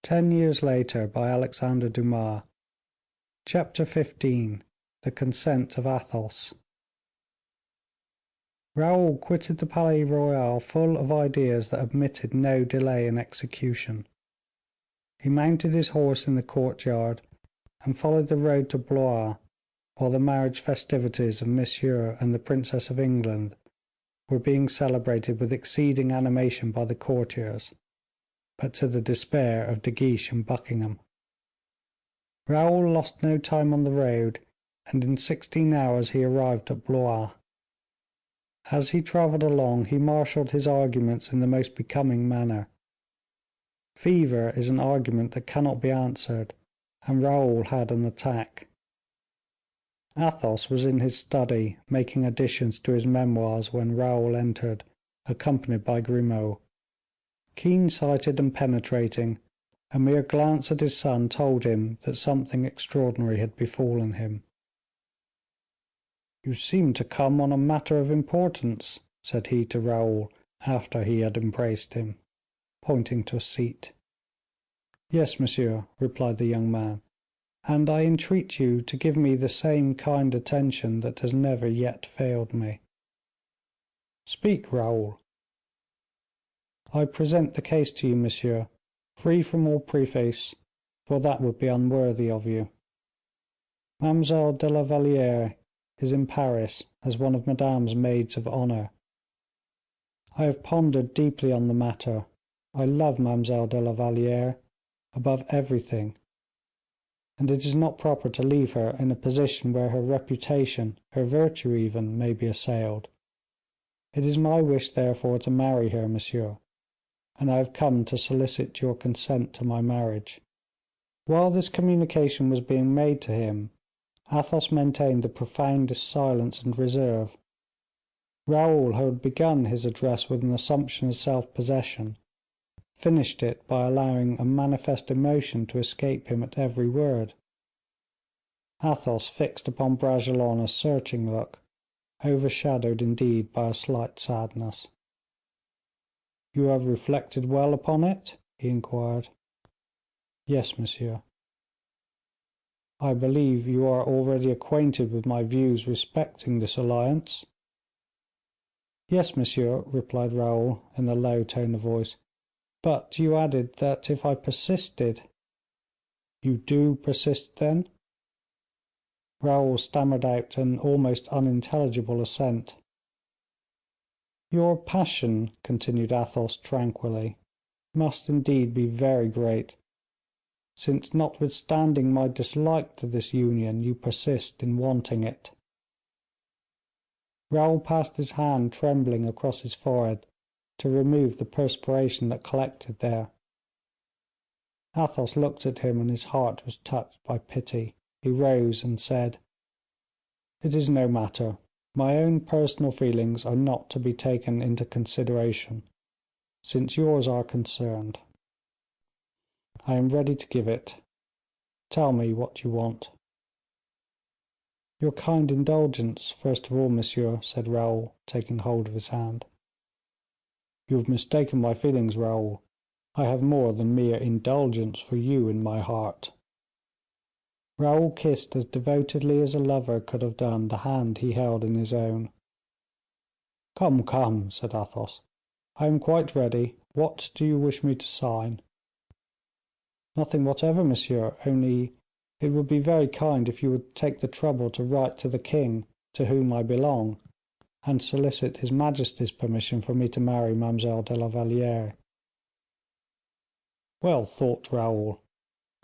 10 years later, by Alexandre Dumas. Chapter 15. The Consent of Athos. Raoul quitted the Palais Royal full of ideas that admitted no delay in execution. He mounted his horse in the courtyard, and followed the road to Blois, while the marriage festivities of Monsieur and the Princess of England were being celebrated with exceeding animation by the courtiers, but to the despair of De Guiche and Buckingham. Raoul lost no time on the road, and in 16 hours he arrived at Blois. As he travelled along, he marshalled his arguments in the most becoming manner. Fever is an argument that cannot be answered, and Raoul had an attack. Athos was in his study, making additions to his memoirs, when Raoul entered, accompanied by Grimaud. Keen-sighted and penetrating, a mere glance at his son told him that something extraordinary had befallen him. "You seem to come on a matter of importance," said he to Raoul, after he had embraced him, pointing to a seat. "Yes, monsieur," replied the young man, "and I entreat you to give me the same kind attention that has never yet failed me." "Speak, Raoul." "I present the case to you, monsieur, free from all preface, for that would be unworthy of you. Mademoiselle de la Valliere is in Paris as one of Madame's maids of honor. I have pondered deeply on the matter. I love Mademoiselle de la Valliere above everything, and it is not proper to leave her in a position where her reputation, her virtue even, may be assailed. It is my wish, therefore, to marry her, monsieur, and I have come to solicit your consent to my marriage." While this communication was being made to him, Athos maintained the profoundest silence and reserve. Raoul, who had begun his address with an assumption of self-possession, finished it by allowing a manifest emotion to escape him at every word. Athos fixed upon Bragelonne a searching look, overshadowed indeed by a slight sadness. "You have reflected well upon it?" he inquired. "Yes, monsieur." "I believe you are already acquainted with my views respecting this alliance?" "Yes, monsieur," replied Raoul, in a low tone of voice; "but you added that if I persisted—" "You do persist, then?" Raoul stammered out an almost unintelligible assent. "Your passion," continued Athos, tranquilly, "must indeed be very great, since, notwithstanding my dislike to this union, you persist in wanting it." Raoul passed his hand trembling across his forehead to remove the perspiration that collected there. Athos looked at him, and his heart was touched by pity. He rose and said, "It is no matter. My own personal feelings are not to be taken into consideration, since yours are concerned. I am ready to give it. Tell me what you want." "Your kind indulgence, first of all, monsieur," said Raoul, taking hold of his hand. "You have mistaken my feelings, Raoul. I have more than mere indulgence for you in my heart." Raoul kissed as devotedly as a lover could have done the hand he held in his own. "Come, come," said Athos, "I am quite ready. What do you wish me to sign?" "Nothing whatever, monsieur, only it would be very kind if you would take the trouble to write to the king, to whom I belong, and solicit his majesty's permission for me to marry Mademoiselle de la Valliere." "Well thought, Raoul.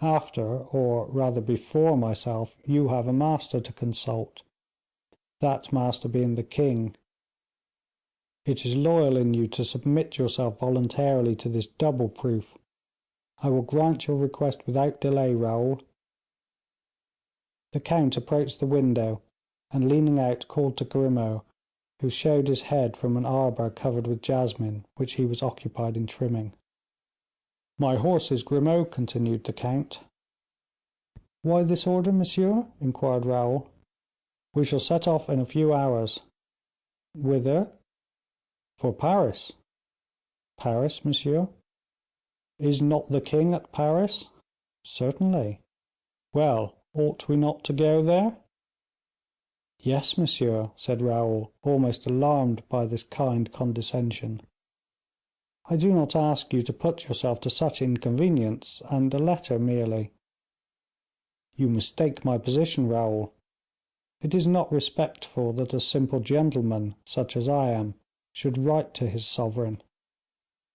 After, or rather before myself, you have a master to consult, that master being the king. It is loyal in you to submit yourself voluntarily to this double proof. I will grant your request without delay, Raoul." The count approached the window, and leaning out, called to Grimaud, who showed his head from an arbor covered with jasmine, which he was occupied in trimming. "My horses, Grimaud," continued the count. "Why this order, monsieur?" inquired Raoul. "We shall set off in a few hours." "Whither?" "For Paris." "Paris, monsieur?" "Is not the king at Paris?" "Certainly." "Well, ought we not to go there?" "Yes, monsieur," said Raoul, almost alarmed by this kind condescension. "I do not ask you to put yourself to such inconvenience, and a letter merely." "You mistake my position, Raoul. It is not respectful that a simple gentleman, such as I am, should write to his sovereign.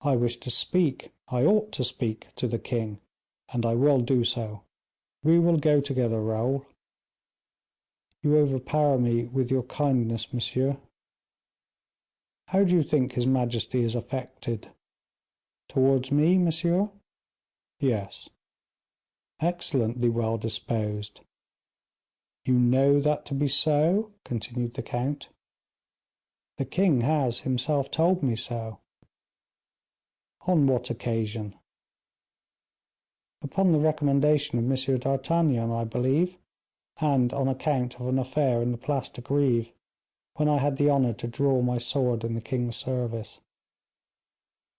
I wish to speak, I ought to speak, to the king, and I will do so. We will go together, Raoul." "You overpower me with your kindness, monsieur." "How do you think his majesty is affected?" "Towards me, monsieur?" "Yes." "Excellently well disposed." "You know that to be so?" continued the count. "The king has himself told me so." "On what occasion?" "Upon the recommendation of M. d'Artagnan, I believe, and on account of an affair in the Place de Greve, when I had the honor to draw my sword in the king's service.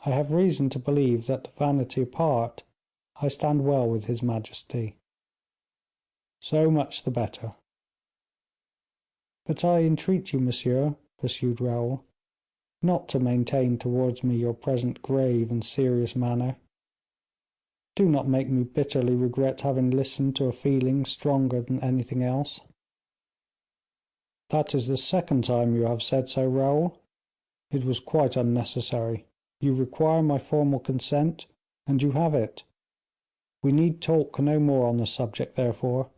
I have reason to believe that, vanity apart, I stand well with his majesty." "So much the better." "But I entreat you, monsieur," pursued Raoul, "not to maintain towards me your present grave and serious manner. Do not make me bitterly regret having listened to a feeling stronger than anything else." "That is the second time you have said so, Raoul. It was quite unnecessary. You require my formal consent, and you have it. We need talk no more on the subject, therefore.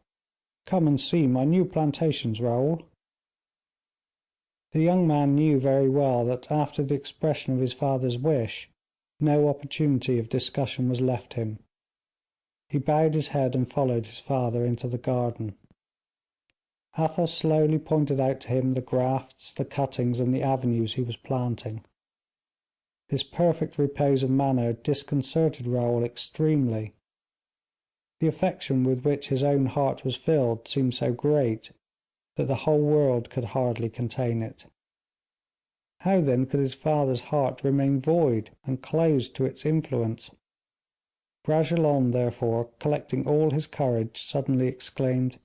Come and see my new plantations, Raoul." The young man knew very well that after the expression of his father's wish, no opportunity of discussion was left him. He bowed his head and followed his father into the garden. Athos slowly pointed out to him the grafts, the cuttings, and the avenues he was planting. This perfect repose of manner disconcerted Raoul extremely. The affection with which his own heart was filled seemed so great, that the whole world could hardly contain it. How then could his father's heart remain void and closed to its influence? Bragelonne, therefore, collecting all his courage, suddenly exclaimed,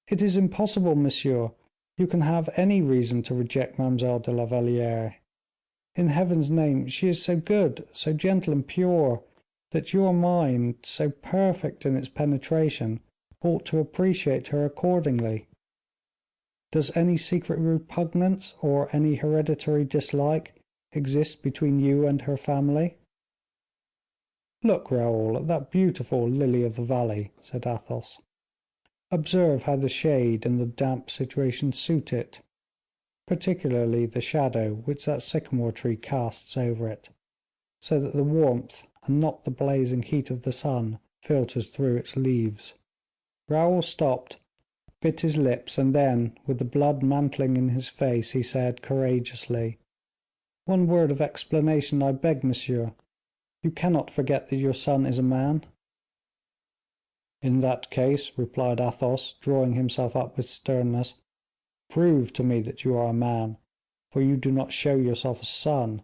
"It is impossible, monsieur, you can have any reason to reject Mademoiselle de la Valliere. In Heaven's name, she is so good, so gentle and pure, that your mind, so perfect in its penetration, ought to appreciate her accordingly. Does any secret repugnance, or any hereditary dislike, exist between you and her family?" "Look, Raoul, at that beautiful lily of the valley," said Athos. "Observe how the shade and the damp situation suit it, particularly the shadow which that sycamore tree casts over it, so that the warmth, and not the blazing heat of the sun, filters through its leaves." Raoul stopped, bit his lips, and then, with the blood mantling in his face, he said, courageously, "One word of explanation, I beg, monsieur. You cannot forget that your son is a man." "In that case," replied Athos, drawing himself up with sternness, "prove to me that you are a man, for you do not show yourself a son.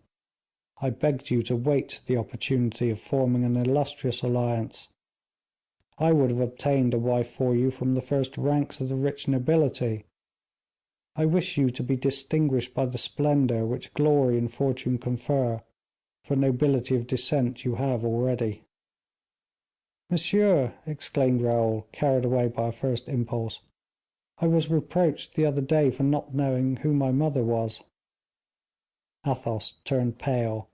I begged you to wait the opportunity of forming an illustrious alliance. I would have obtained a wife for you from the first ranks of the rich nobility. I wish you to be distinguished by the splendor which glory and fortune confer, for nobility of descent you have already." "Monsieur," exclaimed Raoul, carried away by a first impulse, "I was reproached the other day for not knowing who my mother was." Athos turned pale,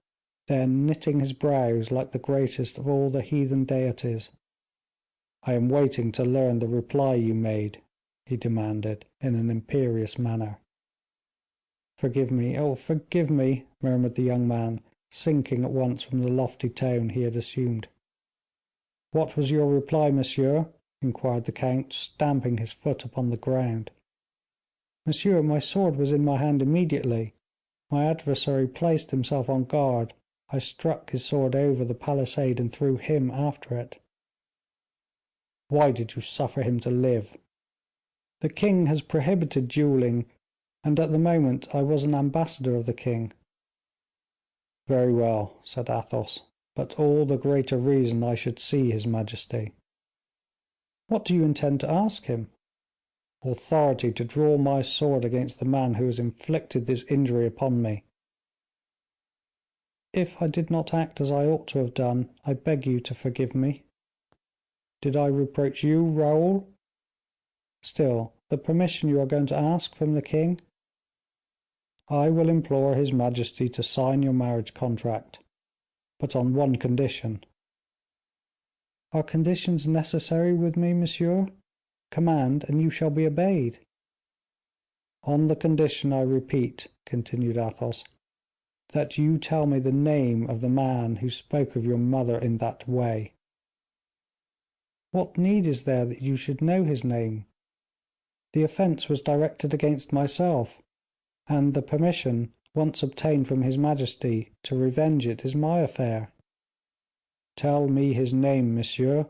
then, knitting his brows like the greatest of all the heathen deities, "I am waiting to learn the reply you made," he demanded, in an imperious manner. "Forgive me, oh, forgive me!" murmured the young man, sinking at once from the lofty tone he had assumed. "What was your reply, monsieur?" inquired the count, stamping his foot upon the ground. "Monsieur, my sword was in my hand immediately. My adversary placed himself on guard. I struck his sword over the palisade and threw him after it." "Why did you suffer him to live?" "The king has prohibited dueling, and at the moment I was an ambassador of the king." "Very well," said Athos, but all the greater reason I should see his majesty." "What do you intend to ask him?" "Authority to draw my sword against the man who has inflicted this injury upon me." "If I did not act as I ought to have done, I beg you to forgive me." "Did I reproach you, Raoul?" "Still, the permission you are going to ask from the king?" "I will implore his majesty to sign your marriage contract, but on one condition." "Are conditions necessary with me, monsieur? Command, and you shall be obeyed." "On the condition, I repeat," continued Athos, "that you tell me the name of the man who spoke of your mother in that way." "What need is there that you should know his name? The offense was directed against myself, and the permission, once obtained from his majesty, to revenge it is my affair." "Tell me his name, monsieur."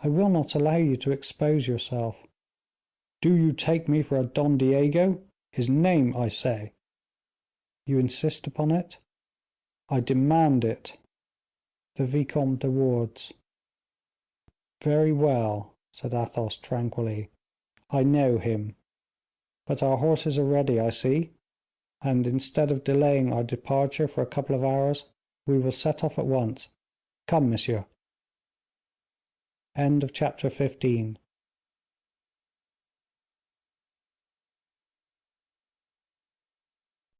"I will not allow you to expose yourself." "Do you take me for a Don Diego? His name, I say." "You insist upon it?" "I demand it." "The Vicomte de Wardes." "Very well," said Athos, tranquilly, "I know him. But our horses are ready, I see, and instead of delaying our departure for a couple of hours, we will set off at once. Come, monsieur." Chapter 16.